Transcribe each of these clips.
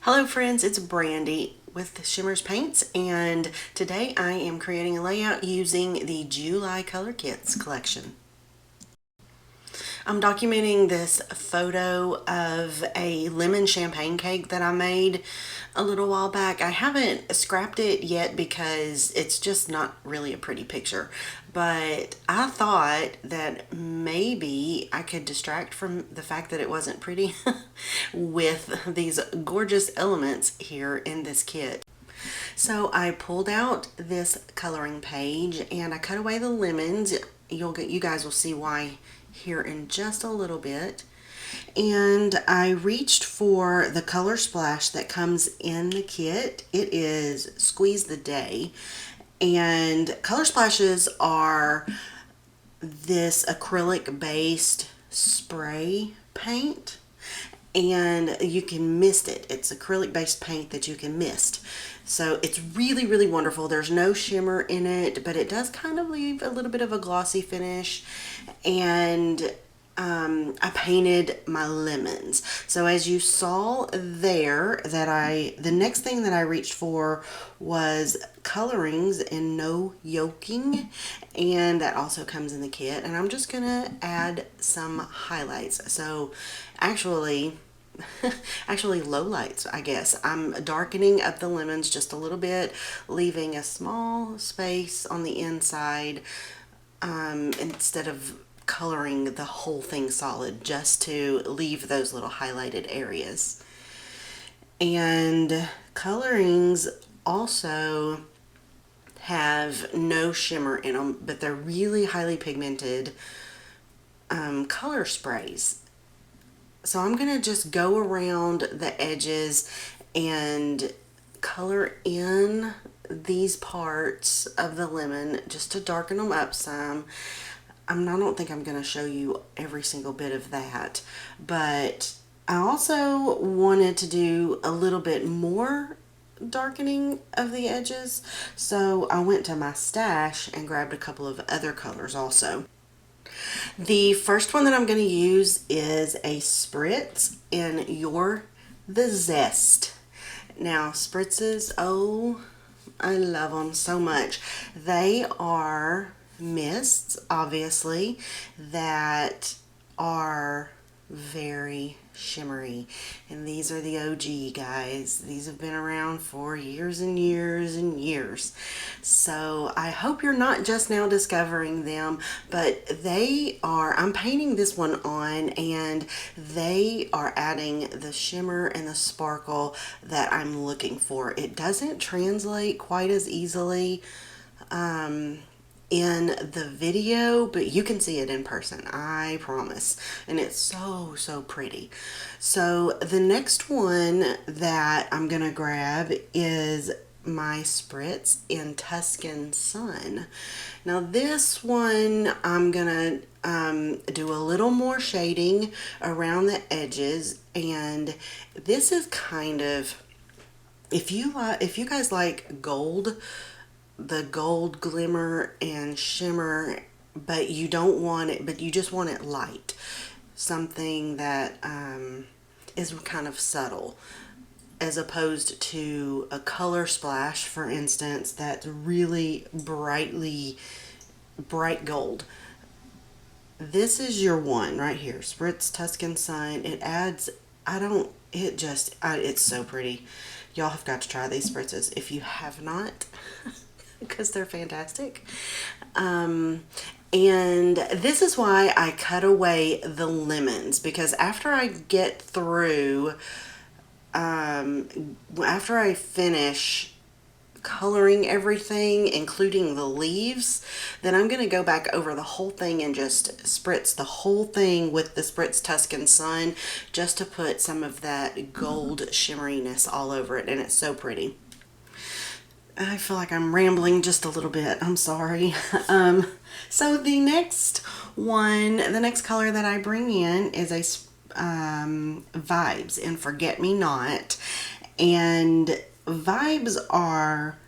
Hello friends, it's Brandy with Shimmerz Paints, and today I am creating a layout using the July Color Kitz collection. I'm documenting this photo of a lemon champagne cake that I made a little while back. I haven't scrapped it yet because it's just not really a pretty picture, but I thought that maybe I could distract from the fact that it wasn't pretty with these gorgeous elements here in this kit. So I pulled out this coloring page and I cut away the lemons. You guys will see why here in just a little bit. And I reached for the color splash that comes in the kit. It is Squeeze the Day, and color splashes are this acrylic based spray paint, and you can mist it. It's acrylic based paint that you can mist. So it's really wonderful. There's no shimmer in it, but it does kind of leave a little bit of a glossy finish. And I painted my lemons. So as you saw there, the next thing that I reached for was colorings and no yoking, and that also comes in the kit. And I'm just gonna add some highlights. So actually lowlights, I guess. I'm darkening up the lemons just a little bit, leaving a small space on the inside instead of coloring the whole thing solid, just to leave those little highlighted areas. And colorings also have no shimmer in them, but they're really highly pigmented color sprays. So I'm going to just go around the edges and color in these parts of the lemon just to darken them up some. I don't think I'm going to show you every single bit of that, but I also wanted to do a little bit more darkening of the edges. So I went to my stash and grabbed a couple of other colors also. The first one that I'm going to use is a spritz in the Zest. Now spritzes, oh, I love them so much. They are mists, obviously, that are very shimmery, and these are the OG guys. These have been around for years and years and years, so I hope you're not just now discovering them, but I'm painting this one on, and they are adding the shimmer and the sparkle that I'm looking for. It doesn't translate quite as easily in the video, but you can see it in person, I promise. And it's so pretty. So the next one that I'm gonna grab is my spritz in Tuscan Sun. Now this one I'm gonna do a little more shading around the edges, and this is kind of, if you guys like gold, the gold glimmer and shimmer, but you don't want it, but you just want it light, something that is kind of subtle, as opposed to a color splash, for instance, that's really bright gold. This is your one right here, Spritz Tuscan Sun. It adds, it's so pretty. Y'all have got to try these spritzes if you have not, because they're fantastic. And this is why I cut away the lemons, because after I get through, after I finish coloring everything, including the leaves, then I'm going to go back over the whole thing and just spritz the whole thing with the Spritz Tuscan Sun, just to put some of that gold shimmeriness all over it, and it's so pretty. I feel like I'm rambling just a little bit. I'm sorry. So the next color that I bring in is a Vibes in Forget Me Not. And Vibes are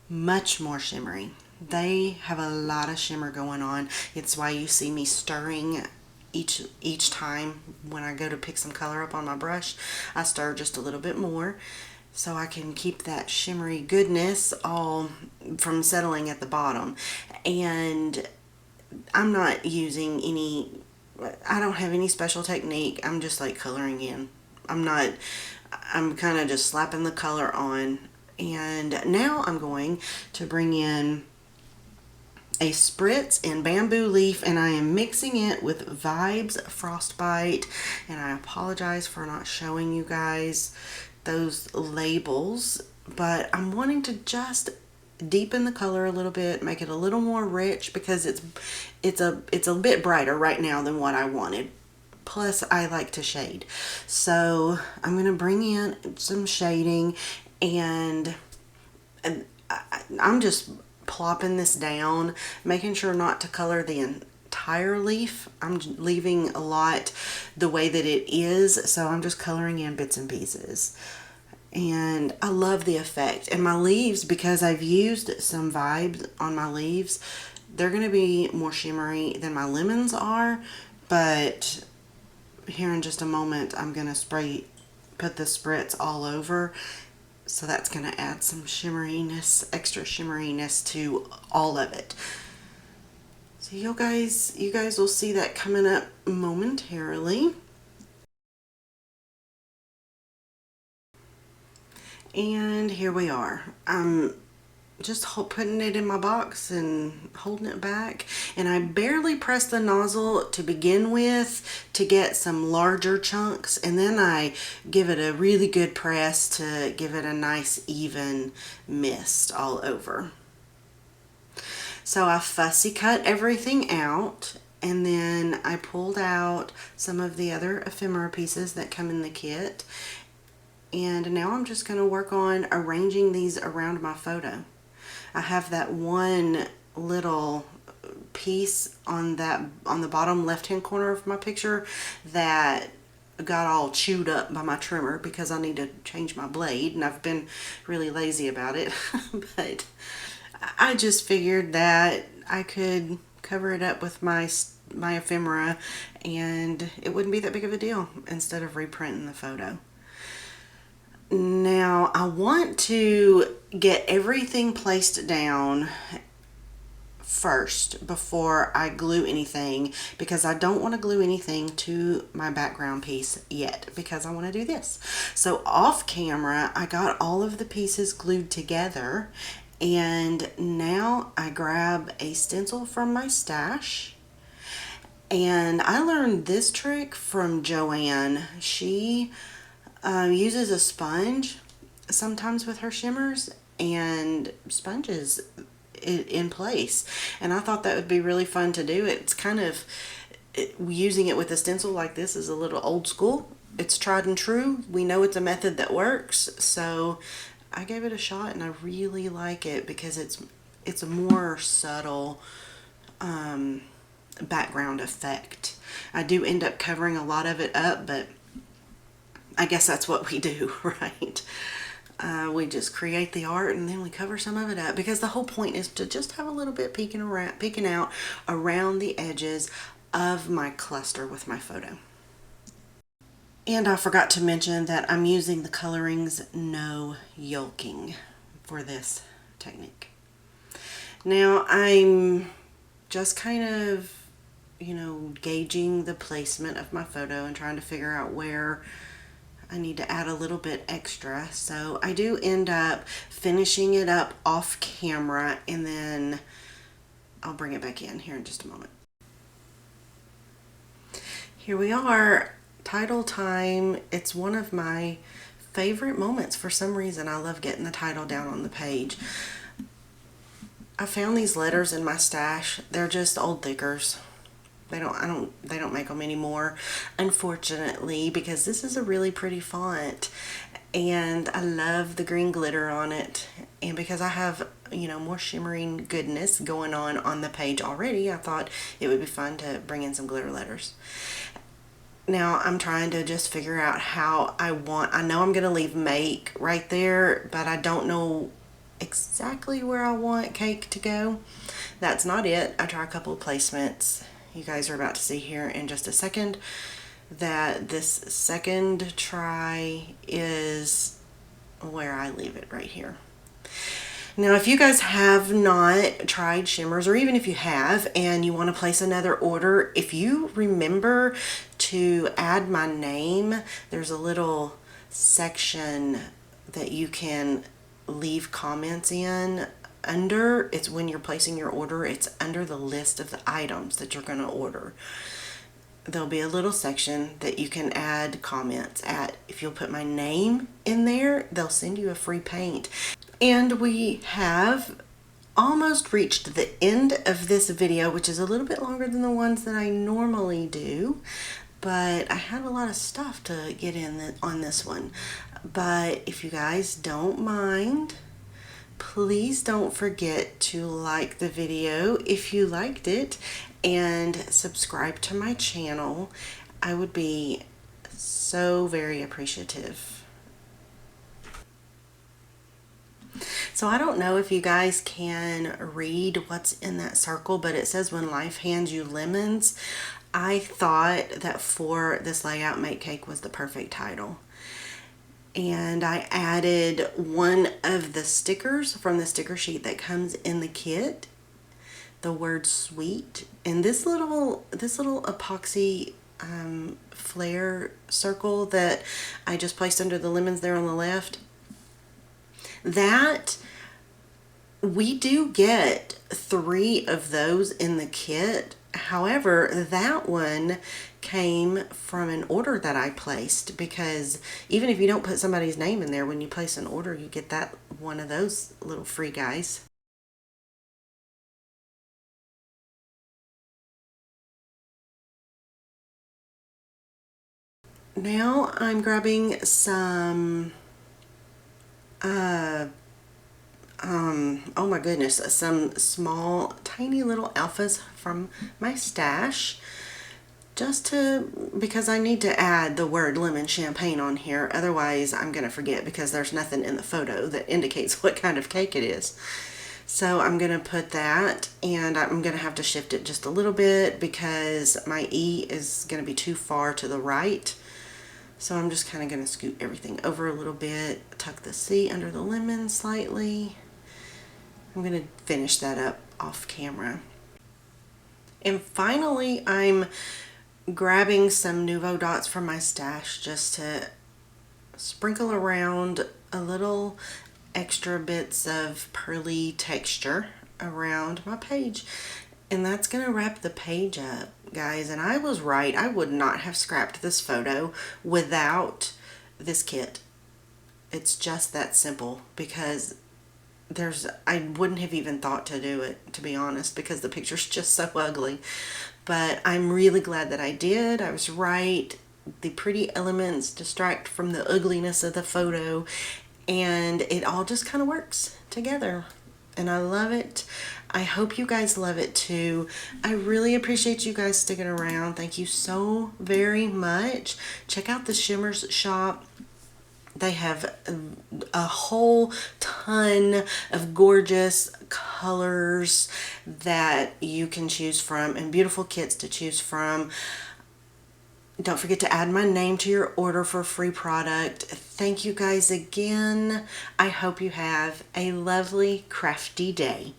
much more shimmery. They have a lot of shimmer going on. It's why you see me stirring each time when I go to pick some color up on my brush, I stir just a little bit more so I can keep that shimmery goodness all from settling at the bottom. And I'm not using any, I don't have any special technique. I'm just like coloring in. I'm kind of just slapping the color on. And now I'm going to bring in a spritz in Bamboo Leaf, and I am mixing it with Vibes Frostbite. And I apologize for not showing you guys those labels, but I'm wanting to just deepen the color a little bit, make it a little more rich, because it's a bit brighter right now than what I wanted. Plus I like to shade, so I'm going to bring in some shading, and I'm just plopping this down, making sure not to color the entire leaf. I'm leaving a lot the way that it is, so I'm just coloring in bits and pieces. And I love the effect. And my leaves, because I've used some Vibes on my leaves, they're going to be more shimmery than my lemons are. But here in just a moment, I'm going to put the spritz all over. So that's going to add some shimmeriness, extra shimmeriness to all of it. So you guys will see that coming up momentarily. And here we are. I'm just putting it in my box and holding it back. And I barely press the nozzle to begin with to get some larger chunks. And then I give it a really good press to give it a nice even mist all over. So I fussy cut everything out. And then I pulled out some of the other ephemera pieces that come in the kit. And now I'm just going to work on arranging these around my photo. I have that one little piece on the bottom left hand corner of my picture that got all chewed up by my trimmer because I need to change my blade, and I've been really lazy about it. But I just figured that I could cover it up with my ephemera and it wouldn't be that big of a deal instead of reprinting the photo. Now I want to get everything placed down first before I glue anything, because I don't want to glue anything to my background piece yet, because I want to do this. So off camera I got all of the pieces glued together, and now I grab a stencil from my stash. And I learned this trick from Joanne. She uses a sponge sometimes with her shimmers and sponges in place, and I thought that would be really fun to do. It's kind of, using it with a stencil like this is a little old school. It's tried and true. We know it's a method that works, so I gave it a shot and I really like it because it's a more subtle background effect. I do end up covering a lot of it up, but I guess that's what we do, right? We just create the art and then we cover some of it up, because the whole point is to just have a little bit peeking out around the edges of my cluster with my photo. And I forgot to mention that I'm using the colorings No Yolking for this technique. Now I'm just kind of, gauging the placement of my photo and trying to figure out where I need to add a little bit extra. So I do end up finishing it up off camera, and then I'll bring it back in here in just a moment. Here we are, title time. It's one of my favorite moments. For some reason, I love getting the title down on the page. I found these letters in my stash. They're just old thickers. They don't make them anymore, unfortunately, because this is a really pretty font and I love the green glitter on it. And because I have, more shimmering goodness going on the page already, I thought it would be fun to bring in some glitter letters. Now I'm trying to just figure out how I know I'm going to leave make right there, but I don't know exactly where I want cake to go. That's not it. I try a couple of placements you guys are about to see here in just a second, that this second try is where I leave it right here. Now, if you guys have not tried Shimmerz, or even if you have and you want to place another order, if you remember to add my name, there's a little section that you can leave comments in under. It's when you're placing your order, it's under the list of the items that you're going to order. There'll be a little section that you can add comments at. If you'll put my name in there, they'll send you a free paint. And we have almost reached the end of this video, which is a little bit longer than the ones that I normally do, but I had a lot of stuff to get in on this one. But if you guys don't mind, please don't forget to like the video if you liked it, and subscribe to my channel. I would be so very appreciative. So I don't know if you guys can read what's in that circle, but it says, when life hands you lemons. I thought that for this layout, Make Cake was the perfect title. And I added one of the stickers from the sticker sheet that comes in the kit, the word sweet. And this little epoxy flare circle that I just placed under the lemons there on the left, that we do get 3 of those in the kit. However, that one came from an order that I placed, because even if you don't put somebody's name in there, when you place an order, you get that one of those little free guys. Now I'm grabbing some oh my goodness, some small tiny little alphas from my stash, just because I need to add the word lemon champagne on here. Otherwise I'm gonna forget, because there's nothing in the photo that indicates what kind of cake it is. So I'm gonna put that, and I'm gonna have to shift it just a little bit because my E is gonna be too far to the right. So I'm just kind of going to scoot everything over a little bit, tuck the C under the lemon slightly. I'm going to finish that up off camera. And finally, I'm grabbing some Nuvo dots from my stash just to sprinkle around a little extra bits of pearly texture around my page. And that's going to wrap the page up, guys. And I was right. I would not have scrapped this photo without this kit. It's just that simple, because I wouldn't have even thought to do it, to be honest, because the picture's just so ugly. But I'm really glad that I did. I was right. The pretty elements distract from the ugliness of the photo, and it all just kind of works together. And I love it. I hope you guys love it too. I really appreciate you guys sticking around. Thank you so very much. Check out the Shimmerz shop. They have a whole ton of gorgeous colors that you can choose from, and beautiful kits to choose from. Don't forget to add my name to your order for a free product. Thank you guys again. I hope you have a lovely crafty day.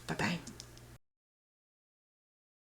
Bye-bye.